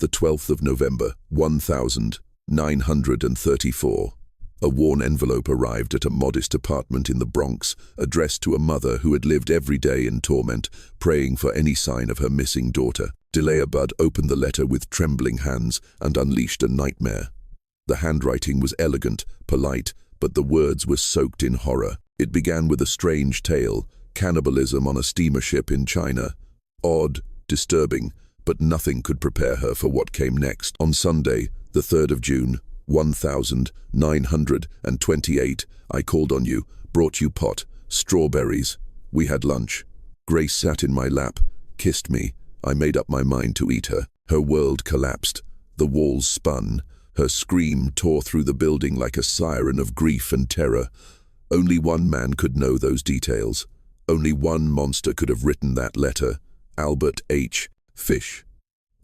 The 12th of November, 1934. A worn envelope arrived at a modest apartment in the Bronx, addressed to a mother who had lived every day in torment, praying for any sign of her missing daughter. Delia Budd opened the letter with trembling hands and unleashed a nightmare. The handwriting was elegant, polite, but the words were soaked in horror. It began with a strange tale: cannibalism on a steamer ship in China. Odd, disturbing, but nothing could prepare her for what came next. On Sunday, the 3rd of June, 1928, I called on you, brought you pot, strawberries. We had lunch. Grace sat in my lap, kissed me. I made up my mind to eat her. Her world collapsed. The walls spun. Her scream tore through the building like a siren of grief and terror. Only one man could know those details. Only one monster could have written that letter: Albert H. Fish.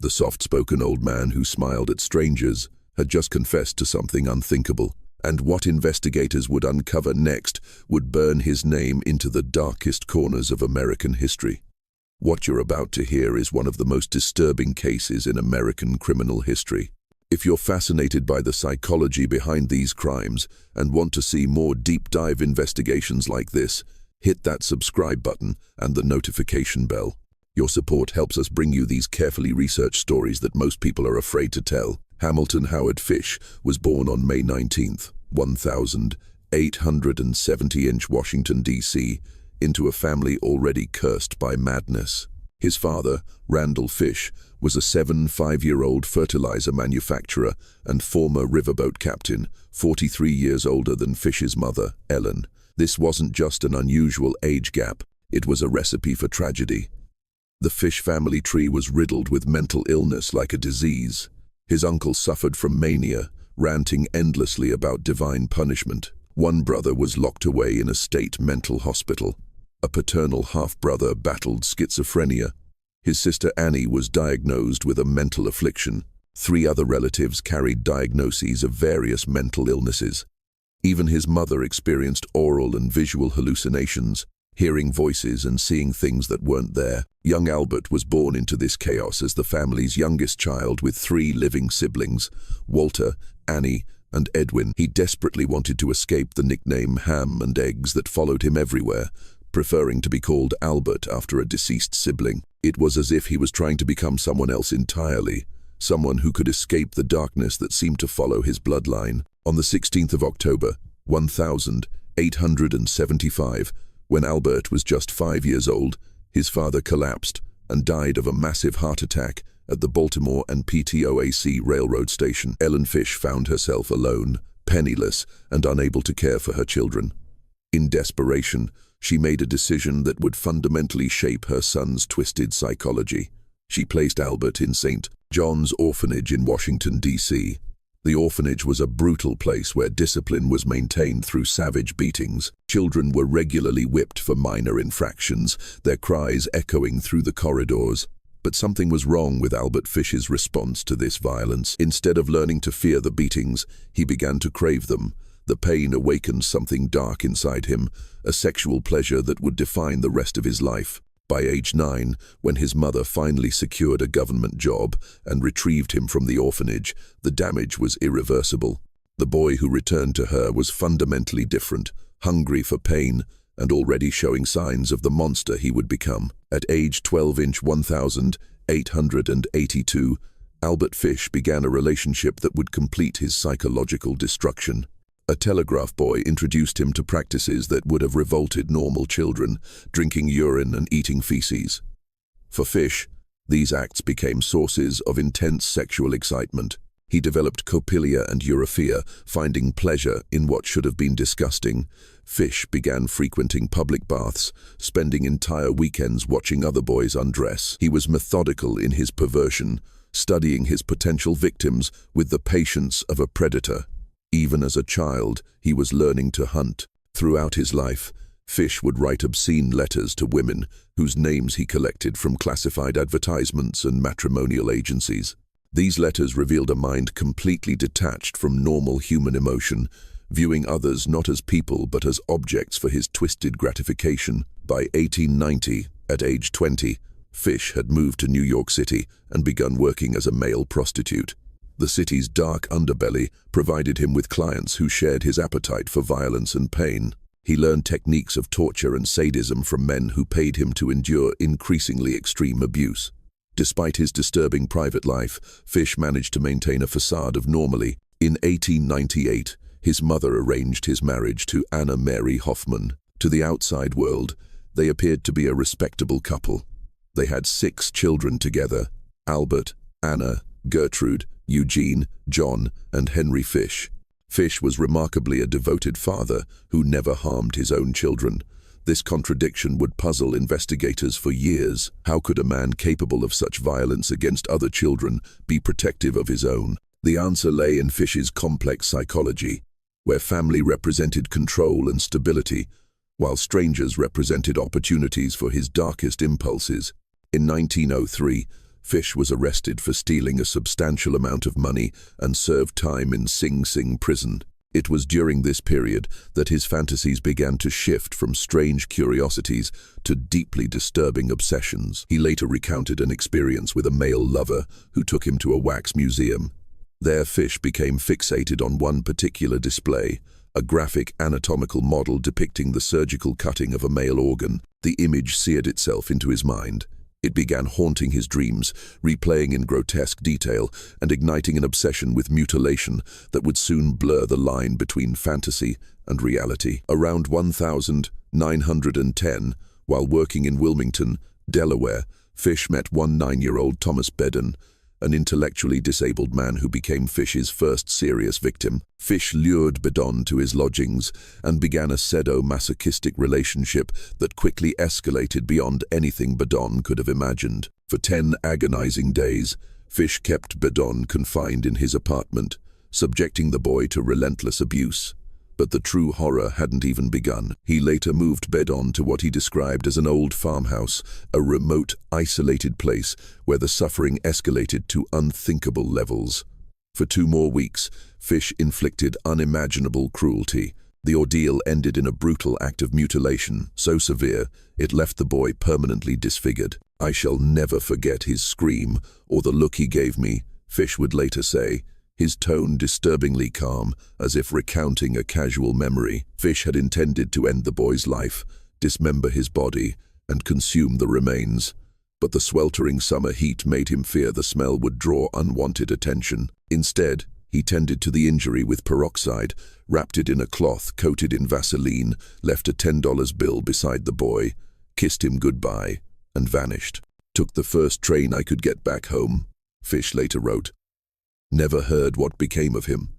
The soft-spoken old man who smiled at strangers had just confessed to something unthinkable, and what investigators would uncover next would burn his name into the darkest corners of American history. What you're about to hear is one of the most disturbing cases in American criminal history. If you're fascinated by the psychology behind these crimes and want to see more deep-dive investigations like this, hit that subscribe button and the notification bell. Your support helps us bring you these carefully researched stories that most people are afraid to tell. Hamilton Howard Fish was born on May 19, 1870 in Washington, D.C., into a family already cursed by madness. His father, Randall Fish, was a 5-year-old fertilizer manufacturer and former riverboat captain, 43 years older than Fish's mother, Ellen. This wasn't just an unusual age gap, it was a recipe for tragedy. The Fish family tree was riddled with mental illness like a disease. His uncle suffered from mania, ranting endlessly about divine punishment. One brother was locked away in a state mental hospital. A paternal half-brother battled schizophrenia. His sister Annie was diagnosed with a mental affliction. 3 other relatives carried diagnoses of various mental illnesses. Even his mother experienced oral and visual hallucinations, hearing voices and seeing things that weren't there. Young Albert was born into this chaos as the family's youngest child with 3 living siblings, Walter, Annie, and Edwin. He desperately wanted to escape the nickname Ham and Eggs that followed him everywhere, preferring to be called Albert after a deceased sibling. It was as if he was trying to become someone else entirely, someone who could escape the darkness that seemed to follow his bloodline. On the 16th of October, 1875, when Albert was just 5 years old, his father collapsed and died of a massive heart attack at the Baltimore and PTOAC railroad station. Ellen Fish found herself alone, penniless, and unable to care for her children. In desperation, she made a decision that would fundamentally shape her son's twisted psychology. She placed Albert in St. John's Orphanage in Washington, D.C. The orphanage was a brutal place where discipline was maintained through savage beatings. Children were regularly whipped for minor infractions, their cries echoing through the corridors. But something was wrong with Albert Fish's response to this violence. Instead of learning to fear the beatings, he began to crave them. The pain awakened something dark inside him, a sexual pleasure that would define the rest of his life. By age 9, when his mother finally secured a government job and retrieved him from the orphanage, the damage was irreversible. The boy who returned to her was fundamentally different, hungry for pain, and already showing signs of the monster he would become. At age 12 in 1882, Albert Fish began a relationship that would complete his psychological destruction. A telegraph boy introduced him to practices that would have revolted normal children, drinking urine and eating feces. For Fish, these acts became sources of intense sexual excitement. He developed cophilia and urethria, finding pleasure in what should have been disgusting. Fish began frequenting public baths, spending entire weekends watching other boys undress. He was methodical in his perversion, studying his potential victims with the patience of a predator. Even as a child, he was learning to hunt. Throughout his life, Fish would write obscene letters to women whose names he collected from classified advertisements and matrimonial agencies. These letters revealed a mind completely detached from normal human emotion, viewing others not as people but as objects for his twisted gratification. By 1890, at age 20, Fish had moved to New York City and begun working as a male prostitute. The city's dark underbelly provided him with clients who shared his appetite for violence and pain. He learned techniques of torture and sadism from men who paid him to endure increasingly extreme abuse. Despite his disturbing private life, Fish managed to maintain a facade of normalcy. In 1898, his mother arranged his marriage to Anna Mary Hoffman. To the outside world, they appeared to be a respectable couple. They had 6 children together: Albert, Anna, Gertrude, Eugene, John, and Henry Fish. Fish was remarkably a devoted father who never harmed his own children. This contradiction would puzzle investigators for years. How could a man capable of such violence against other children be protective of his own? The answer lay in Fish's complex psychology, where family represented control and stability, while strangers represented opportunities for his darkest impulses. In 1903, Fish was arrested for stealing a substantial amount of money and served time in Sing Sing prison. It was during this period that his fantasies began to shift from strange curiosities to deeply disturbing obsessions. He later recounted an experience with a male lover who took him to a wax museum. There, Fish became fixated on one particular display, a graphic anatomical model depicting the surgical cutting of a male organ. The image seared itself into his mind. It began haunting his dreams, replaying in grotesque detail and igniting an obsession with mutilation that would soon blur the line between fantasy and reality. Around 1910, while working in Wilmington, Delaware, Fish met one 9-year-old Thomas Bedon, an intellectually disabled man who became Fish's first serious victim. Fish lured Bedon to his lodgings and began a sadomasochistic relationship that quickly escalated beyond anything Bedon could have imagined. For 10 agonizing days, Fish kept Bedon confined in his apartment, subjecting the boy to relentless abuse. But the true horror hadn't even begun. He later moved Bedon to what he described as an old farmhouse, a remote, isolated place where the suffering escalated to unthinkable levels. For 2 more weeks, Fish inflicted unimaginable cruelty. The ordeal ended in a brutal act of mutilation, so severe it left the boy permanently disfigured. "I shall never forget his scream or the look he gave me," Fish would later say, his tone disturbingly calm, as if recounting a casual memory. Fish had intended to end the boy's life, dismember his body, and consume the remains. But the sweltering summer heat made him fear the smell would draw unwanted attention. Instead, he tended to the injury with peroxide, wrapped it in a cloth coated in Vaseline, left a $10 bill beside the boy, kissed him goodbye, and vanished. "Took the first train I could get back home," Fish later wrote. Never heard what became of him.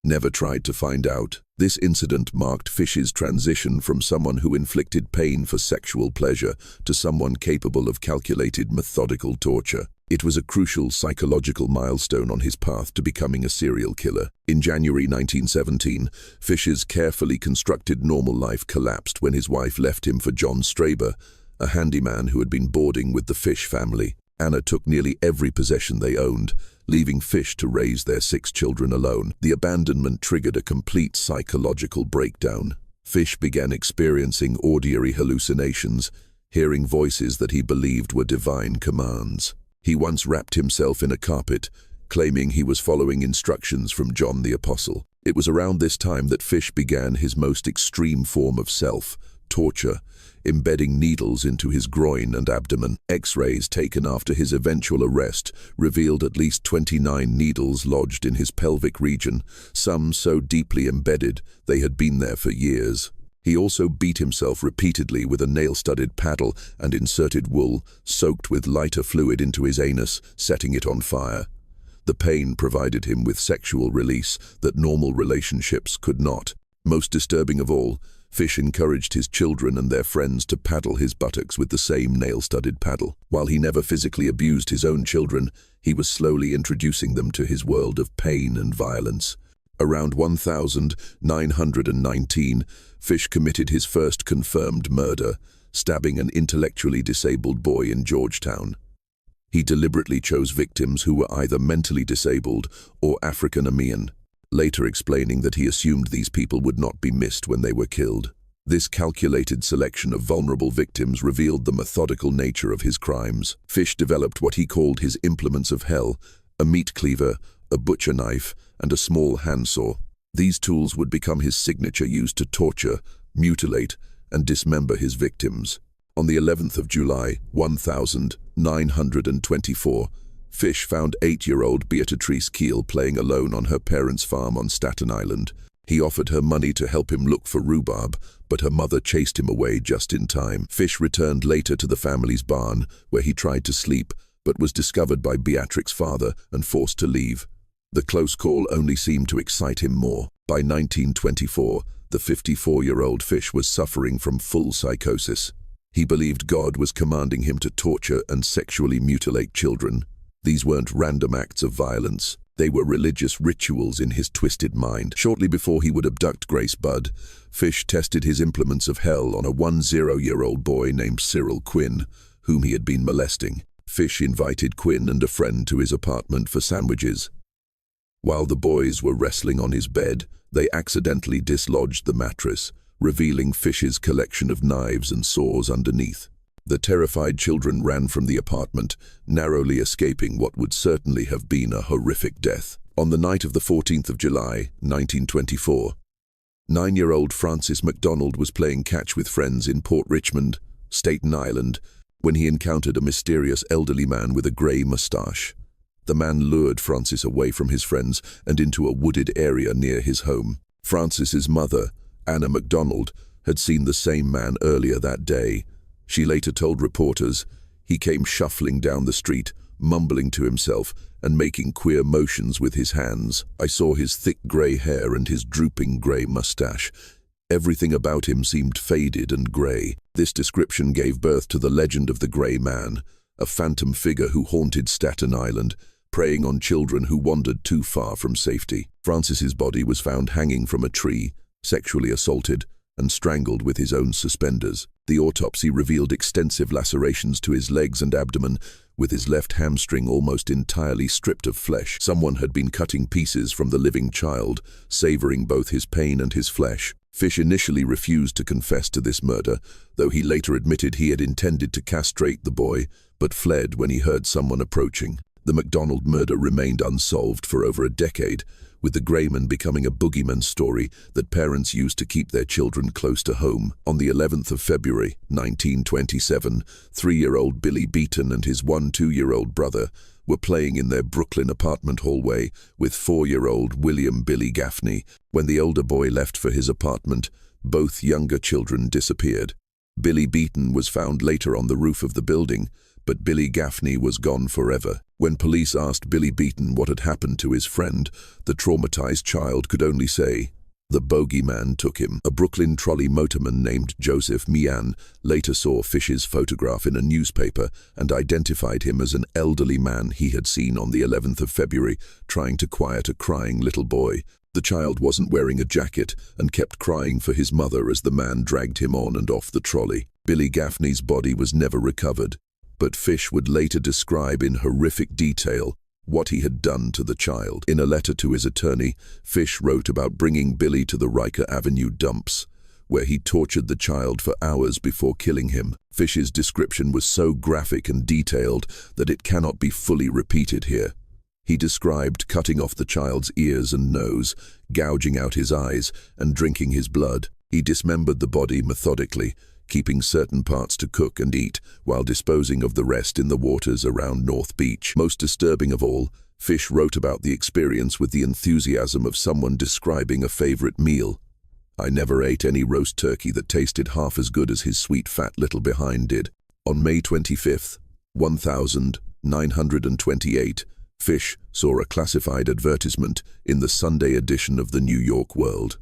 Never tried to find out. This incident marked Fish's transition from someone who inflicted pain for sexual pleasure to someone capable of calculated, methodical torture. It was a crucial psychological milestone on his path to becoming a serial killer. In January 1917, Fish's carefully constructed normal life collapsed when his wife left him for John Straber, a handyman who had been boarding with the Fish family. Anna took nearly every possession they owned, leaving Fish to raise their 6 children alone. The abandonment triggered a complete psychological breakdown. Fish began experiencing auditory hallucinations, hearing voices that he believed were divine commands. He once wrapped himself in a carpet, claiming he was following instructions from John the Apostle. It was around this time that Fish began his most extreme form of self-torture, embedding needles into his groin and abdomen. X-rays taken after his eventual arrest revealed at least 29 needles lodged in his pelvic region, some so deeply embedded they had been there for years. He also beat himself repeatedly with a nail-studded paddle and inserted wool soaked with lighter fluid into his anus, setting it on fire. The pain provided him with sexual release that normal relationships could not. Most disturbing of all, Fish encouraged his children and their friends to paddle his buttocks with the same nail-studded paddle. While he never physically abused his own children, he was slowly introducing them to his world of pain and violence. Around 1919, Fish committed his first confirmed murder, stabbing an intellectually disabled boy in Georgetown. He deliberately chose victims who were either mentally disabled or African American, later explaining that he assumed these people would not be missed when they were killed. This calculated selection of vulnerable victims revealed the methodical nature of his crimes. Fish developed what he called his implements of hell: a meat cleaver, a butcher knife, and a small handsaw. These tools would become his signature, used to torture, mutilate, and dismember his victims. On the 11th of July, 1924, Fish found 8-year-old Beatrice Keel playing alone on her parents' farm on Staten Island. He offered her money to help him look for rhubarb, but her mother chased him away just in time. Fish returned later to the family's barn, where he tried to sleep, but was discovered by Beatrix's father and forced to leave. The close call only seemed to excite him more. By 1924, the 54-year-old Fish was suffering from full psychosis. He believed God was commanding him to torture and sexually mutilate children. These weren't random acts of violence. They were religious rituals in his twisted mind. Shortly before he would abduct Grace Budd, Fish tested his implements of hell on a 10-year-old boy named Cyril Quinn, whom he had been molesting. Fish invited Quinn and a friend to his apartment for sandwiches. While the boys were wrestling on his bed, they accidentally dislodged the mattress, revealing Fish's collection of knives and saws underneath. The terrified children ran from the apartment, narrowly escaping what would certainly have been a horrific death. On the night of the 14th of July, 1924, 9-year-old Francis MacDonald was playing catch with friends in Port Richmond, Staten Island, when he encountered a mysterious elderly man with a grey moustache. The man lured Francis away from his friends and into a wooded area near his home. Francis's mother, Anna MacDonald, had seen the same man earlier that day. She later told reporters, "He came shuffling down the street, mumbling to himself and making queer motions with his hands. I saw his thick grey hair and his drooping grey moustache. Everything about him seemed faded and grey." This description gave birth to the legend of the Grey Man, a phantom figure who haunted Staten Island, preying on children who wandered too far from safety. Francis's body was found hanging from a tree, sexually assaulted, and strangled with his own suspenders. The autopsy revealed extensive lacerations to his legs and abdomen, with his left hamstring almost entirely stripped of flesh. Someone had been cutting pieces from the living child, savoring both his pain and his flesh. Fish initially refused to confess to this murder, though he later admitted he had intended to castrate the boy, but fled when he heard someone approaching. The MacDonald murder remained unsolved for over a decade, with the Greyman becoming a boogeyman story that parents used to keep their children close to home. On the 11th of February, 1927, 3-year-old Billy Beaton and his 2-year-old brother were playing in their Brooklyn apartment hallway with 4-year-old William Billy Gaffney. When the older boy left for his apartment, both younger children disappeared. Billy Beaton was found later on the roof of the building, but Billy Gaffney was gone forever. When police asked Billy Beaton what had happened to his friend, the traumatized child could only say, "The bogeyman took him." A Brooklyn trolley motorman named Joseph Meehan later saw Fish's photograph in a newspaper and identified him as an elderly man he had seen on the 11th of February trying to quiet a crying little boy. The child wasn't wearing a jacket and kept crying for his mother as the man dragged him on and off the trolley. Billy Gaffney's body was never recovered, but Fish would later describe in horrific detail what he had done to the child. In a letter to his attorney, Fish wrote about bringing Billy to the Riker Avenue dumps, where he tortured the child for hours before killing him. Fish's description was so graphic and detailed that it cannot be fully repeated here. He described cutting off the child's ears and nose, gouging out his eyes, and drinking his blood. He dismembered the body methodically, keeping certain parts to cook and eat, while disposing of the rest in the waters around North Beach. Most disturbing of all, Fish wrote about the experience with the enthusiasm of someone describing a favorite meal. "I never ate any roast turkey that tasted half as good as his sweet fat little behind did." On May 25th, 1928, Fish saw a classified advertisement in the Sunday edition of the New York World.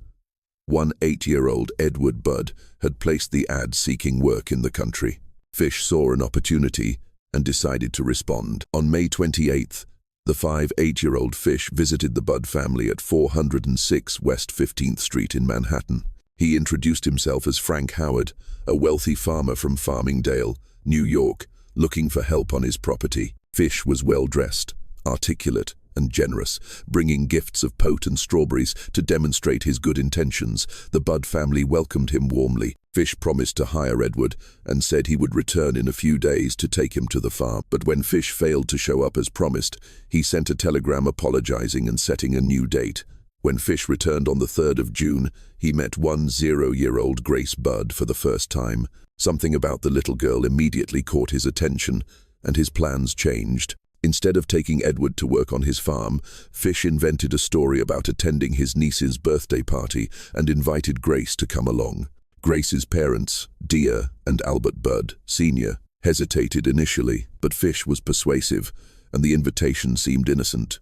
8-year-old Edward Budd had placed the ad seeking work in the country. Fish saw an opportunity and decided to respond. On May 28th, the 8-year-old Fish visited the Budd family at 406 West 15th Street in Manhattan. He introduced himself as Frank Howard, a wealthy farmer from Farmingdale, New York, looking for help on his property. Fish was well-dressed, articulate, and generous, bringing gifts of pot and strawberries to demonstrate his good intentions. The Budd family welcomed him warmly. Fish promised to hire Edward and said he would return in a few days to take him to the farm. But when Fish failed to show up as promised, he sent a telegram apologizing and setting a new date. When Fish returned on the 3rd of June, he met 10-year-old Grace Budd for the first time. Something about the little girl immediately caught his attention, and his plans changed. Instead of taking Edward to work on his farm, Fish invented a story about attending his niece's birthday party and invited Grace to come along. Grace's parents, Dia and Albert Budd, Sr., hesitated initially, but Fish was persuasive, and the invitation seemed innocent.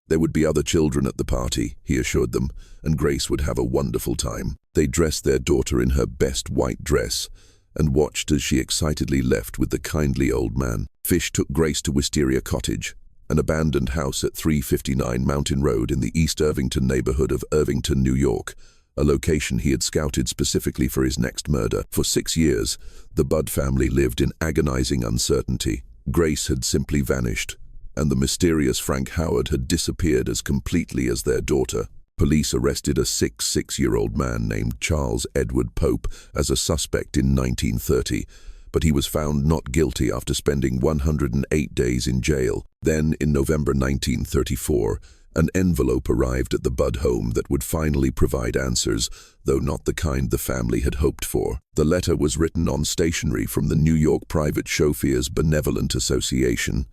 There would be other children at the party, he assured them, and Grace would have a wonderful time. They dressed their daughter in her best white dress and watched as she excitedly left with the kindly old man. Fish took Grace to Wisteria Cottage, an abandoned house at 359 Mountain Road in the East Irvington neighborhood of Irvington, New York, a location he had scouted specifically for his next murder. For 6 years, the Budd family lived in agonizing uncertainty. Grace had simply vanished, and the mysterious Frank Howard had disappeared as completely as their daughter. Police arrested a 6-year-old man named Charles Edward Pope as a suspect in 1930, but he was found not guilty after spending 108 days in jail. Then, in November 1934, an envelope arrived at the Budd home that would finally provide answers, though not the kind the family had hoped for. The letter was written on stationery from the New York Private Chauffeurs Benevolent Association.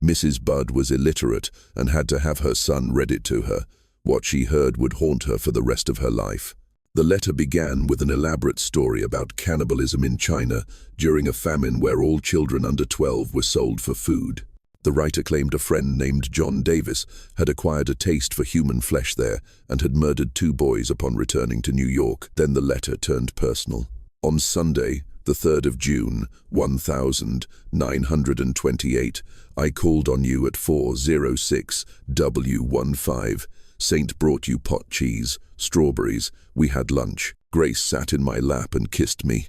Mrs. Budd was illiterate and had to have her son read it to her. What she heard would haunt her for the rest of her life. The letter began with an elaborate story about cannibalism in China during a famine where all children under 12 were sold for food. The writer claimed a friend named John Davis had acquired a taste for human flesh there and had murdered 2 boys upon returning to New York. Then the letter turned personal. On Sunday, the 3rd of June, 1928, I called on you at 406 W15. Saint brought you pot cheese, strawberries. We had lunch. Grace sat in my lap and kissed me.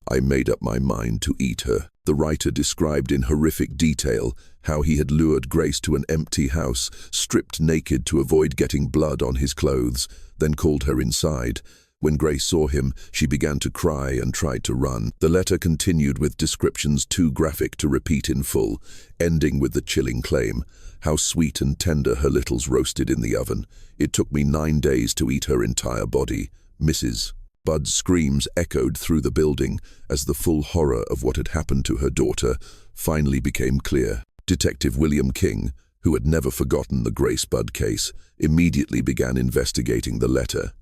I made up my mind to eat her. The writer described in horrific detail how he had lured Grace to an empty house, stripped naked to avoid getting blood on his clothes, then called her inside. When Grace saw him, she began to cry and tried to run. The letter continued with descriptions too graphic to repeat in full, ending with the chilling claim, how sweet and tender her littles roasted in the oven. It took me 9 days to eat her entire body. Mrs. Budd's screams echoed through the building as the full horror of what had happened to her daughter finally became clear. Detective William King, who had never forgotten the Grace Budd case, immediately began investigating the letter.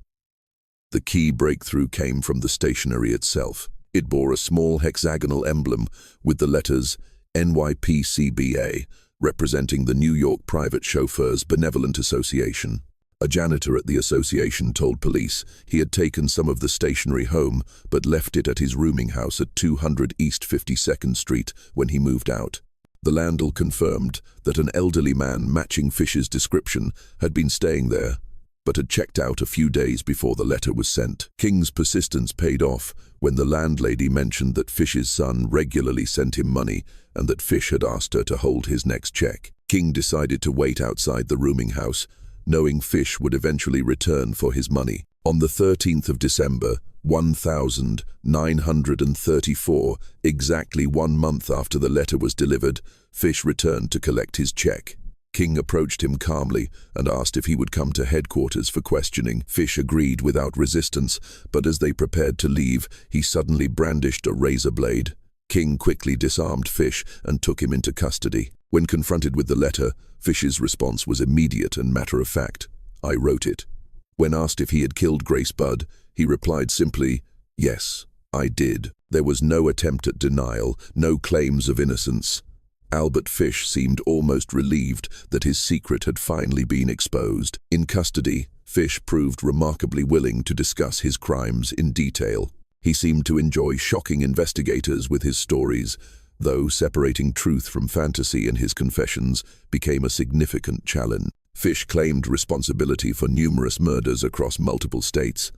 The key breakthrough came from the stationery itself. It bore a small hexagonal emblem with the letters NYPCBA, representing the New York Private Chauffeurs Benevolent Association. A janitor at the association told police he had taken some of the stationery home but left it at his rooming house at 200 East 52nd Street when he moved out. The landlord confirmed that an elderly man matching Fish's description had been staying there, but had checked out a few days before the letter was sent. King's persistence paid off when the landlady mentioned that Fish's son regularly sent him money and that Fish had asked her to hold his next check. King decided to wait outside the rooming house, knowing Fish would eventually return for his money. On the 13th of December, 1934, exactly 1 month after the letter was delivered, Fish returned to collect his check. King approached him calmly and asked if he would come to headquarters for questioning. Fish agreed without resistance, but as they prepared to leave, he suddenly brandished a razor blade. King quickly disarmed Fish and took him into custody. When confronted with the letter, Fish's response was immediate and matter-of-fact. I wrote it. When asked if he had killed Grace Budd, he replied simply, yes, I did. There was no attempt at denial, no claims of innocence. Albert Fish seemed almost relieved that his secret had finally been exposed. In custody, Fish proved remarkably willing to discuss his crimes in detail. He seemed to enjoy shocking investigators with his stories, though separating truth from fantasy in his confessions became a significant challenge. Fish claimed responsibility for numerous murders across multiple states,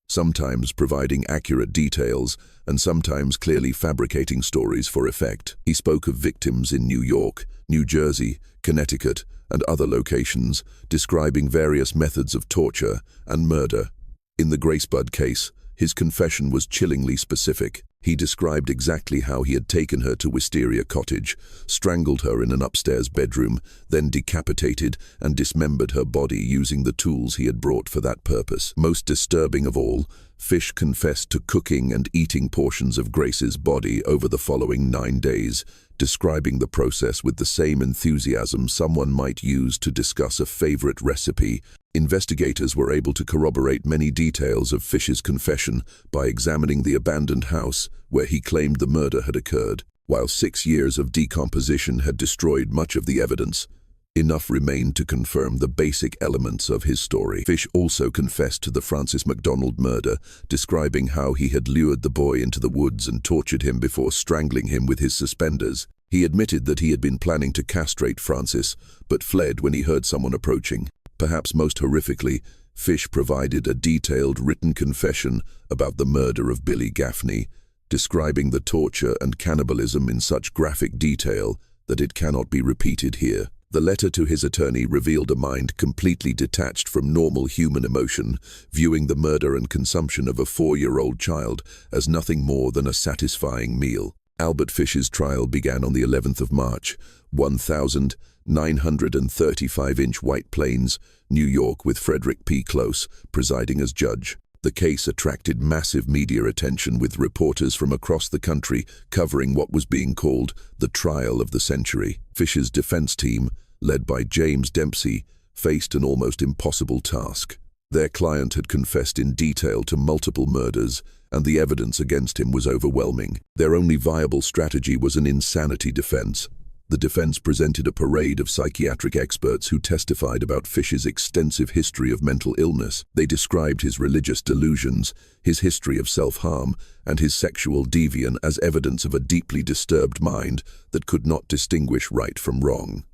sometimes providing accurate details and sometimes clearly fabricating stories for effect. He spoke of victims in New York, New Jersey, Connecticut, and other locations, describing various methods of torture and murder. In the Gracebud case, his confession was chillingly specific. He described exactly how he had taken her to Wisteria Cottage, strangled her in an upstairs bedroom, then decapitated and dismembered her body using the tools he had brought for that purpose. Most disturbing of all, Fish confessed to cooking and eating portions of Grace's body over the following 9 days, describing the process with the same enthusiasm someone might use to discuss a favorite recipe. Investigators were able to corroborate many details of Fish's confession by examining the abandoned house where he claimed the murder had occurred. While 6 years of decomposition had destroyed much of the evidence, enough remained to confirm the basic elements of his story. Fish also confessed to the Francis MacDonald murder, describing how he had lured the boy into the woods and tortured him before strangling him with his suspenders. He admitted that he had been planning to castrate Francis, but fled when he heard someone approaching. Perhaps most horrifically, Fish provided a detailed written confession about the murder of Billy Gaffney, describing the torture and cannibalism in such graphic detail that it cannot be repeated here. The letter to his attorney revealed a mind completely detached from normal human emotion, viewing the murder and consumption of a 4-year-old child as nothing more than a satisfying meal. Albert Fish's trial began on the 11th of March, 1935-inch White Plains, New York, with Frederick P. Close presiding as judge. The case attracted massive media attention, with reporters from across the country covering what was being called the trial of the century. Fish's defense team, led by James Dempsey, faced an almost impossible task. Their client had confessed in detail to multiple murders, and the evidence against him was overwhelming. Their only viable strategy was an insanity defense. The defense presented a parade of psychiatric experts who testified about Fish's extensive history of mental illness. They described his religious delusions, his history of self-harm, and his sexual deviance as evidence of a deeply disturbed mind that could not distinguish right from wrong.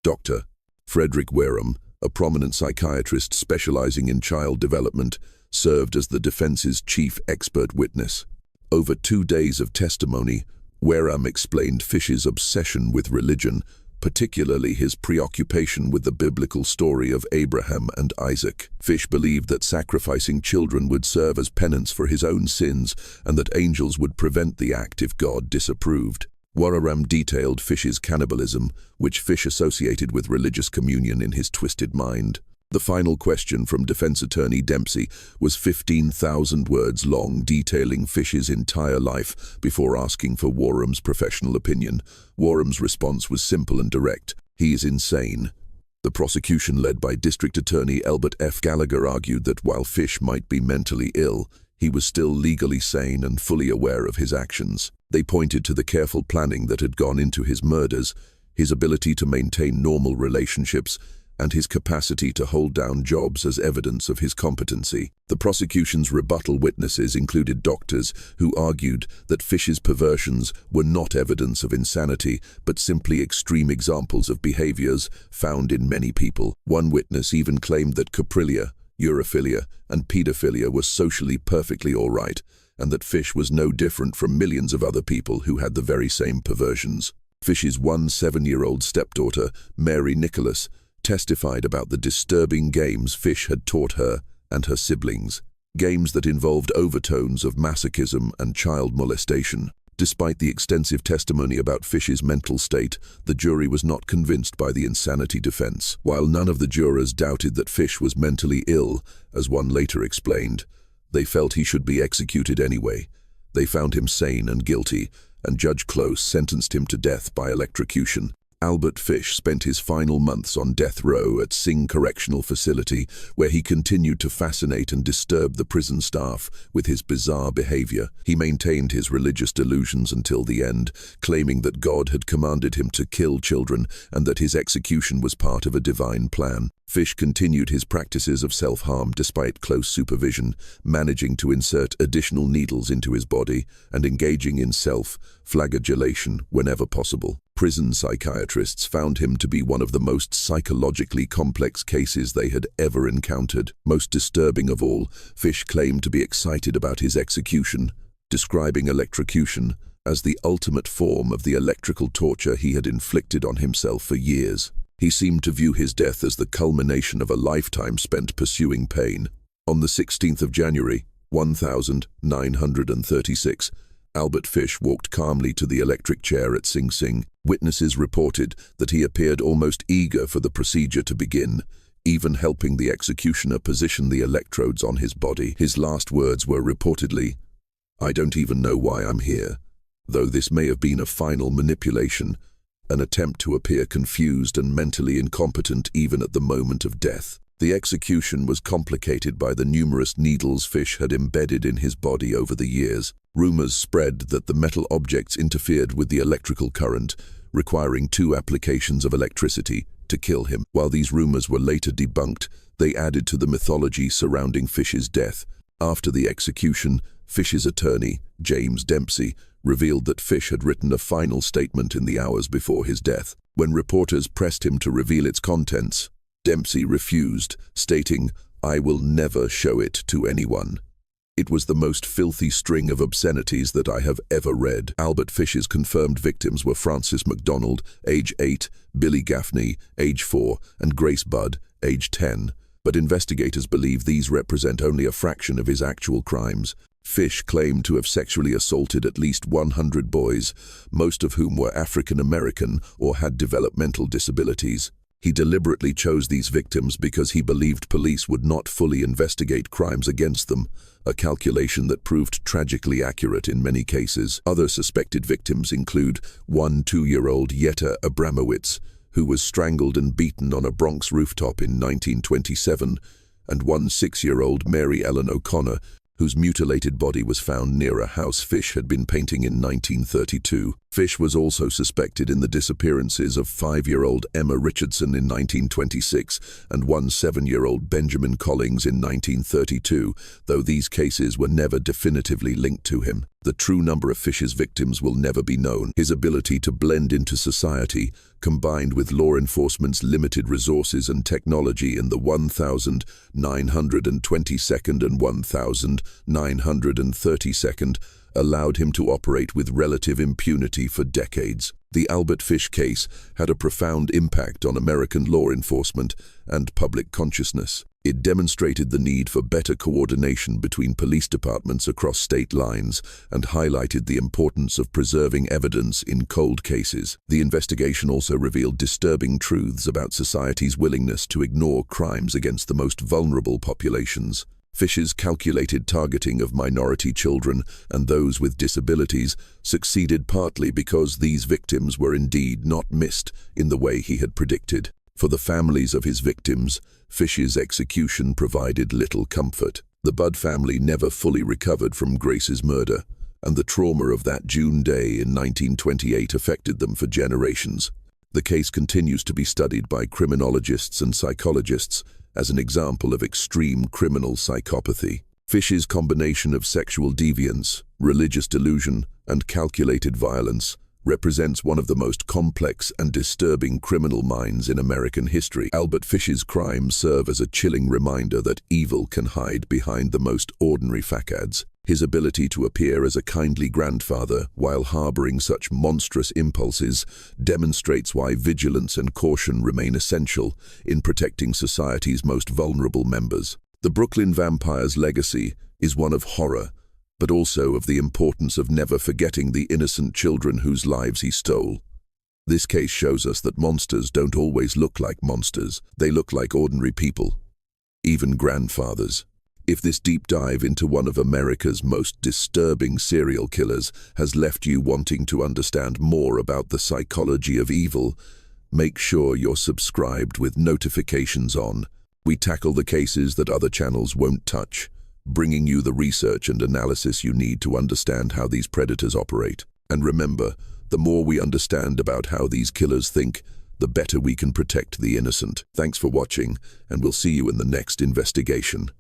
Dr. Frederick Wareham, a prominent psychiatrist specializing in child development, served as the defense's chief expert witness. Over 2 days of testimony, Wareham explained Fish's obsession with religion, particularly his preoccupation with the biblical story of Abraham and Isaac. Fish believed that sacrificing children would serve as penance for his own sins, and that angels would prevent the act if God disapproved. Wareham detailed Fish's cannibalism, which Fish associated with religious communion in his twisted mind. The final question from defense attorney Dempsey was 15,000 words long, detailing Fish's entire life before asking for Wareham's professional opinion. Wareham's response was simple and direct: he is insane. The prosecution, led by District Attorney Elbert F. Gallagher, argued that while Fish might be mentally ill, he was still legally sane and fully aware of his actions. They pointed to the careful planning that had gone into his murders, his ability to maintain normal relationships, and his capacity to hold down jobs as evidence of his competency. The prosecution's rebuttal witnesses included doctors who argued that Fish's perversions were not evidence of insanity, but simply extreme examples of behaviors found in many people. One witness even claimed that coprilia, urophilia, and pedophilia were socially perfectly all right, and that Fish was no different from millions of other people who had the very same perversions. Fish's 7-year-old stepdaughter, Mary Nicholas, testified about the disturbing games Fish had taught her and her siblings, games that involved overtones of masochism and child molestation. Despite the extensive testimony about Fish's mental state, the jury was not convinced by the insanity defense. While none of the jurors doubted that Fish was mentally ill, as one later explained, they felt he should be executed anyway. They found him sane and guilty, and Judge Close sentenced him to death by electrocution. Albert Fish spent his final months on death row at Sing Correctional Facility, where he continued to fascinate and disturb the prison staff with his bizarre behavior. He maintained his religious delusions until the end, claiming that God had commanded him to kill children and that his execution was part of a divine plan. Fish continued his practices of self-harm despite close supervision, managing to insert additional needles into his body and engaging in self-flagellation whenever possible. Prison psychiatrists found him to be one of the most psychologically complex cases they had ever encountered. Most disturbing of all, Fish claimed to be excited about his execution, describing electrocution as the ultimate form of the electrical torture he had inflicted on himself for years. He seemed to view his death as the culmination of a lifetime spent pursuing pain. On the 16th of January, 1936, Albert Fish walked calmly to the electric chair at Sing Sing. Witnesses reported that he appeared almost eager for the procedure to begin, even helping the executioner position the electrodes on his body. His last words were reportedly, "I don't even know why I'm here," though this may have been a final manipulation, an attempt to appear confused and mentally incompetent even at the moment of death. The execution was complicated by the numerous needles Fish had embedded in his body over the years. Rumors spread that the metal objects interfered with the electrical current, requiring 2 applications of electricity to kill him. While these rumors were later debunked, they added to the mythology surrounding Fish's death. After the execution, Fish's attorney, James Dempsey, revealed that Fish had written a final statement in the hours before his death. When reporters pressed him to reveal its contents, Dempsey refused, stating, "I will never show it to anyone." It was the most filthy string of obscenities that I have ever read. Albert Fish's confirmed victims were Francis MacDonald, age 8, Billy Gaffney, age 4, and Grace Budd, age 10. But investigators believe these represent only a fraction of his actual crimes. Fish claimed to have sexually assaulted at least 100 boys, most of whom were African American or had developmental disabilities. He deliberately chose these victims because he believed police would not fully investigate crimes against them, a calculation that proved tragically accurate in many cases. Other suspected victims include one 2-year-old Yetta Abramowitz, who was strangled and beaten on a Bronx rooftop in 1927, and one 6-year-old Mary Ellen O'Connor, whose mutilated body was found near a house Fish had been painting in 1932. Fish was also suspected in the disappearances of 5-year-old Emma Richardson in 1926 and one 7-year-old Benjamin Collings in 1932, though these cases were never definitively linked to him. The true number of Fish's victims will never be known. His ability to blend into society, combined with law enforcement's limited resources and technology in the 1922nd and 1932nd, allowed him to operate with relative impunity for decades. The Albert Fish case had a profound impact on American law enforcement and public consciousness. It demonstrated the need for better coordination between police departments across state lines and highlighted the importance of preserving evidence in cold cases. The investigation also revealed disturbing truths about society's willingness to ignore crimes against the most vulnerable populations. Fish's calculated targeting of minority children and those with disabilities succeeded partly because these victims were indeed not missed in the way he had predicted. For the families of his victims, Fish's execution provided little comfort. The Budd family never fully recovered from Grace's murder, and the trauma of that June day in 1928 affected them for generations. The case continues to be studied by criminologists and psychologists as an example of extreme criminal psychopathy. Fish's combination of sexual deviance, religious delusion, and calculated violence represents one of the most complex and disturbing criminal minds in American history. Albert Fish's crimes serve as a chilling reminder that evil can hide behind the most ordinary facades. His ability to appear as a kindly grandfather while harboring such monstrous impulses demonstrates why vigilance and caution remain essential in protecting society's most vulnerable members. The Brooklyn Vampire's legacy is one of horror, but also of the importance of never forgetting the innocent children whose lives he stole. This case shows us that monsters don't always look like monsters. They look like ordinary people, even grandfathers. If this deep dive into one of America's most disturbing serial killers has left you wanting to understand more about the psychology of evil, make sure you're subscribed with notifications on. We tackle the cases that other channels won't touch, bringing you the research and analysis you need to understand how these predators operate. And remember, the more we understand about how these killers think, the better we can protect the innocent. Thanks for watching, and we'll see you in the next investigation.